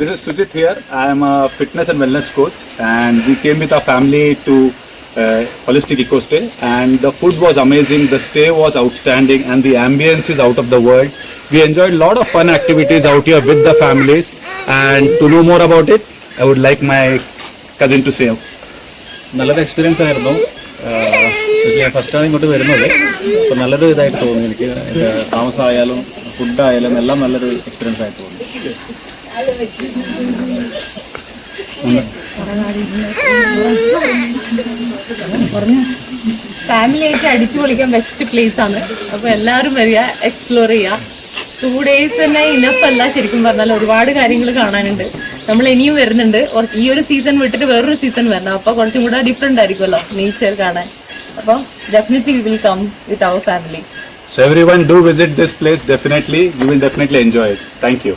This is Sujit here. I am a fitness and wellness coach, and we came with our family to holistic eco stay, and the food was amazing, the stay was outstanding, and the ambience is out of the world. We enjoyed a lot of fun activities out here with the families, and to know more about it, I would like my cousin to say. നല്ലൊരു experience ആയിരുന്നു. ഫസ്റ്റാണ് ഇങ്ങോട്ട് വരുന്നത്. അപ്പോൾ നല്ലൊരു ഇതായിട്ട് തോന്നി എനിക്ക്. താമസമായാലും ഫുഡായാലും എല്ലാം നല്ലൊരു എക്സ്പീരിയൻസ് ആയിട്ട് തോന്നി. ഫാമിലി ആയിട്ട് അടിച്ചു പൊളിക്കാൻ ബെസ്റ്റ് പ്ലേസ് ആണ്. അപ്പോൾ എല്ലാവരും വരിക, എക്സ്പ്ലോർ ചെയ്യുക. 2 days തന്നെ ഇനഫ് അല്ല ശരിക്കും പറഞ്ഞാൽ. ഒരുപാട് കാര്യങ്ങൾ കാണാനുണ്ട്. നമ്മൾ ഇനിയും വരുന്നുണ്ട്. ഈ ഒരു സീസൺ വിട്ടിട്ട് വേറൊരു സീസൺ വരണം. അപ്പോൾ കുറച്ചും കൂടെ ഡിഫറെന്റ് ആയിരിക്കുമല്ലോ നേച്ചർ കാണാൻ. അപ്പോൾ definitely we will come with our family. So everyone do visit this place definitely. You will definitely enjoy it. Thank you.